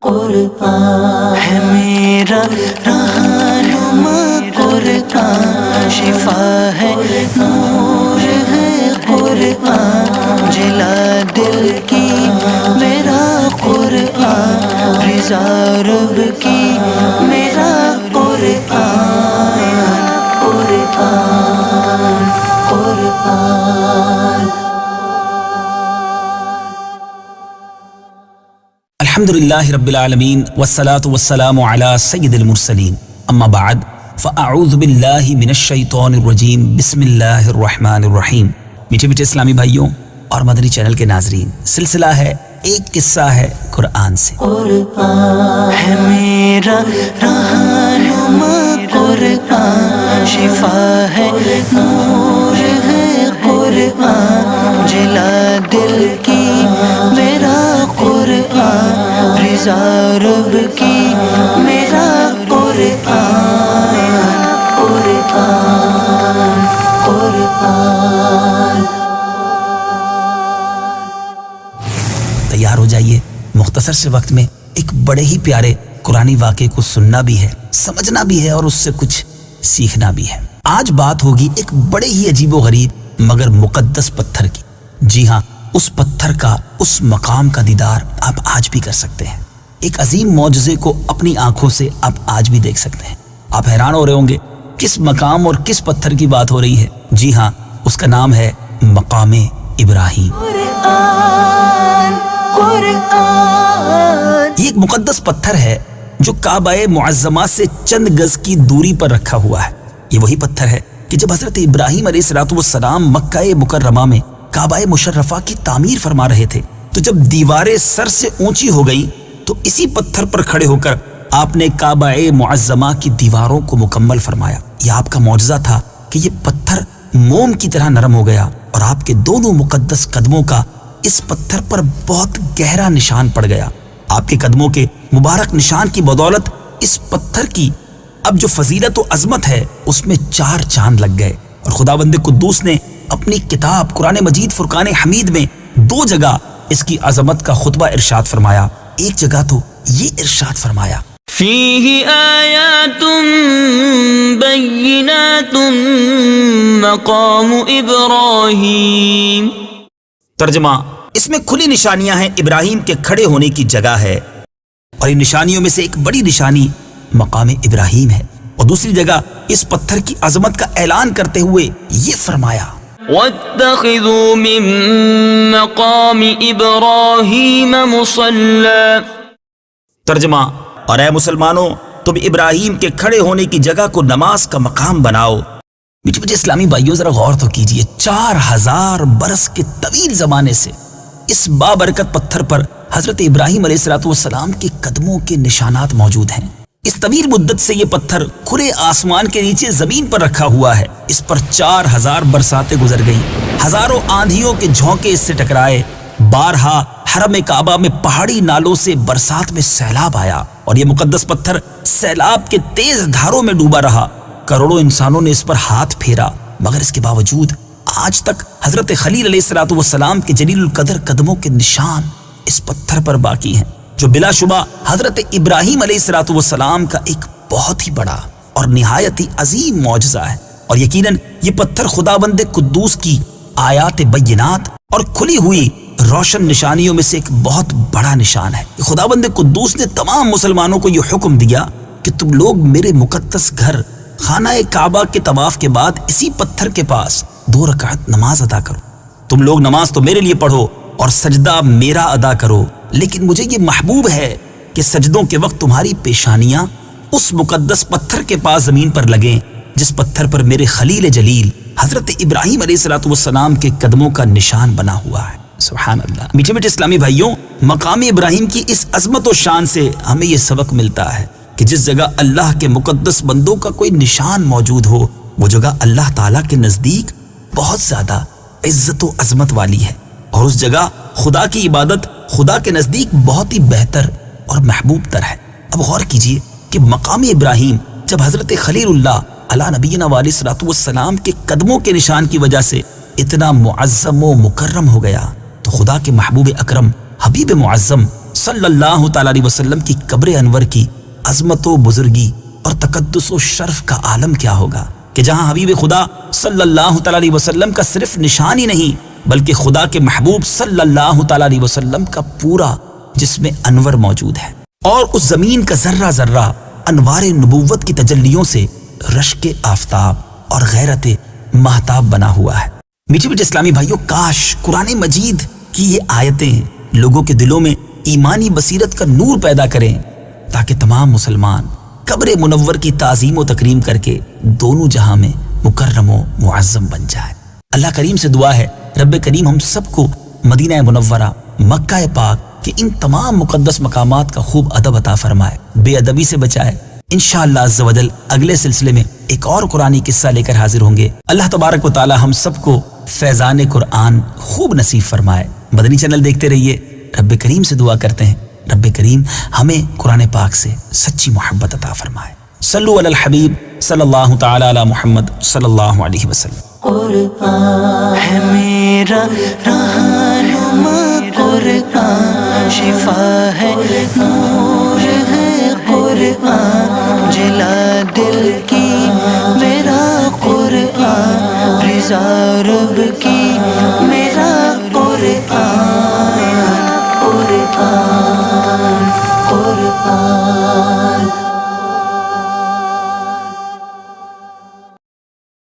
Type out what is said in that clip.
قرآن ہے میرا رہنما، قرآن شفا ہے، نور ہے قرآن، جلا دل کی میرا قرآن، رضا رب کی میرا قرآن، قرآن قرآن۔ الحمدللہ رب العالمین والصلاة والسلام علی سید المرسلین، اما بعد فاعوذ باللہ من الشیطان الرجیم، بسم اللہ الرحمن الرحیم۔ میٹھے میٹھے اسلامی بھائیوں اور مدنی چینل کے ناظرین، سلسلہ ہے ایک قصہ ہے قرآن سے۔ قرآن ہے میرا رہنما، قرآن شفا ہے، نور ہے قرآن، جلا دل کی میرا قرآن، رضا رب کی میرا قرآن، قرآن قرآن۔ تیار ہو جائیے، مختصر سے وقت میں ایک بڑے ہی پیارے قرآنی واقعے کو سننا بھی ہے، سمجھنا بھی ہے اور اس سے کچھ سیکھنا بھی ہے۔ آج بات ہوگی ایک بڑے ہی عجیب و غریب مگر مقدس پتھر کی۔ جی ہاں، اس پتھر کا، اس مقام کا دیدار آپ آج بھی کر سکتے ہیں۔ ایک عظیم معجزے کو اپنی آنکھوں سے آپ آج بھی دیکھ سکتے ہیں۔ آپ حیران ہو رہے ہوں گے کس مقام اور کس پتھر کی بات ہو رہی ہے۔ جی ہاں، اس کا نام ہے مقام ابراہیم۔ یہ ایک مقدس پتھر ہے جو کعبہ معظمہ سے چند گز کی دوری پر رکھا ہوا ہے۔ یہ وہی پتھر ہے کہ جب حضرت ابراہیم علیہ السلام مکہ مکرمہ میں کعبہ مشرفہ کی تعمیر فرما رہے تھے تو جب دیواریں سر سے اونچی ہو گئی تو اسی پتھر پر کھڑے ہو کر آپ نے کعبہ معظمہ کی دیواروں کو مکمل فرمایا۔ یہ آپ کا معجزہ تھا کہ یہ پتھر موم کی طرح نرم ہو گیا اور آپ کے دونوں مقدس قدموں کا اس پتھر پر بہت گہرا نشان پڑ گیا۔ آپ کے قدموں کے مبارک نشان کی بدولت اس پتھر کی اب جو فضیلت و عظمت ہے اس میں 4 چاند لگ گئے، اور خداوند قدوس نے اپنی کتاب قرآن مجید فرقان حمید میں 2 جگہ اس کی عظمت کا خطبہ ارشاد فرمایا۔ ایک جگہ تو یہ ارشاد فرمایا، فیہ آیات بینات مقام ابراہیم۔ ترجمہ، اس میں کھلی نشانیاں ہیں، ابراہیم کے کھڑے ہونے کی جگہ ہے، اور ان نشانیوں میں سے ایک بڑی نشانی مقام ابراہیم ہے۔ اور دوسری جگہ اس پتھر کی عظمت کا اعلان کرتے ہوئے یہ فرمایا، واتخذوا من مقام ابراہیم مصلی۔ ترجمہ، اور اے مسلمانوں، تم ابراہیم کے کھڑے ہونے کی جگہ کو نماز کا مقام بناؤ۔ میٹھے میٹھے اسلامی بھائیوں، ذرا غور تو کیجئے، 4000 برس کے طویل زمانے سے اس بابرکت پتھر پر حضرت ابراہیم علیہ السلام کے قدموں کے نشانات موجود ہیں۔ اس طویل مدت سے یہ پتھر کھلے آسمان کے نیچے زمین پر رکھا ہوا ہے۔ اس پر 4000 برساتیں گزر گئیں، ہزاروں آندھیوں کے جھونکے اس سے ٹکرائے، بارہا حرم کعبہ میں پہاڑی نالوں سے برسات میں سیلاب آیا، اور یہ مقدس پتھر سیلاب کے تیز دھاروں میں ڈوبا رہا۔ کروڑوں انسانوں نے اس پر ہاتھ پھیرا، مگر اس کے باوجود آج تک حضرت خلیل علیہ السلام کے جلیل القدر قدموں کے نشان اس پتھر پر باقی ہیں، جو بلا شبہ حضرت ابراہیم علیہ السلام کا ایک بہت ہی بڑا اور نہایت ہی عظیم معجزہ ہے۔ اور یقیناً یہ پتھر خداوند قدوس کی آیات بینات اور کھلی ہوئی روشن نشانیوں میں سے ایک بہت بڑا نشان ہے۔ خداوند قدوس نے تمام مسلمانوں کو یہ حکم دیا کہ تم لوگ میرے مقدس گھر خانہ کعبہ کے طواف کے بعد اسی پتھر کے پاس 2 رکعت نماز ادا کرو۔ تم لوگ نماز تو میرے لیے پڑھو اور سجدہ میرا ادا کرو، لیکن مجھے یہ محبوب ہے کہ سجدوں کے وقت تمہاری پیشانیاں اس مقدس پتھر کے پاس زمین پر لگیں جس پتھر پر میرے خلیل جلیل حضرت ابراہیم علیہ السلام کے قدموں کا نشان بنا ہوا ہے۔ سبحان اللہ۔ میٹھے میٹھے اسلامی بھائیوں، مقام ابراہیم کی اس عظمت و شان سے ہمیں یہ سبق ملتا ہے کہ جس جگہ اللہ کے مقدس بندوں کا کوئی نشان موجود ہو، وہ جگہ اللہ تعالیٰ کے نزدیک بہت زیادہ عزت و عظمت والی ہے، اور اس جگہ خدا کی عبادت خدا کے نزدیک بہت ہی بہتر اور محبوب تر ہے۔ اب غور کیجئے کہ مقام ابراہیم جب حضرت خلیل اللہ علیہ نبینا علیہ الصلوۃ والسلام کے قدموں کے نشان کی وجہ سے اتنا معظم و مکرم ہو گیا، تو خدا کے محبوب اکرم حبیب معظم صلی اللہ تعالی علیہ وسلم کی قبر انور کی عظمت و بزرگی اور تقدس و شرف کا عالم کیا ہوگا کہ جہاں حبیب خدا صلی اللہ تعالی علیہ وسلم کا صرف نشان ہی نہیں بلکہ خدا کے محبوب صلی اللہ تعالی علیہ وسلم کا پورا جسم انور موجود ہے، اور اس زمین کا ذرہ ذرہ انوار نبوت کی تجلیوں سے رشک آفتاب اور غیرت مہتاب بنا ہوا ہے۔ میٹھے میٹھے اسلامی بھائیوں، کاش قرآن مجید کی یہ آیتیں لوگوں کے دلوں میں ایمانی بصیرت کا نور پیدا کریں تاکہ تمام مسلمان قبر منور کی تعظیم و تکریم کر کے دونوں جہاں میں مکرم و معظم بن جائے۔ اللہ کریم سے دعا ہے رب کریم ہم سب کو مدینہ منورہ مکہ پاک کہ ان تمام مقدس مقامات کا خوب ادب عطا فرمائے، بے ادبی سے بچائے۔ انشاءاللہ عز و جل اگلے سلسلے میں ایک اور قرآنی قصہ لے کر حاضر ہوں گے۔ اللہ تبارک و تعالی ہم سب کو فیضان قرآن خوب نصیب فرمائے۔ مدنی چینل دیکھتے رہیے، رب کریم سے دعا کرتے ہیں رب کریم ہمیں قرآن پاک سے سچی محبت عطا فرمائے۔ صلو علی الحبیب صلی اللہ تعالی علی محمد صلی اللہ علیہ وسلم۔ قرآن ہے میرا رہنما، قرآن شفا ہے، نور ہے قرآن۔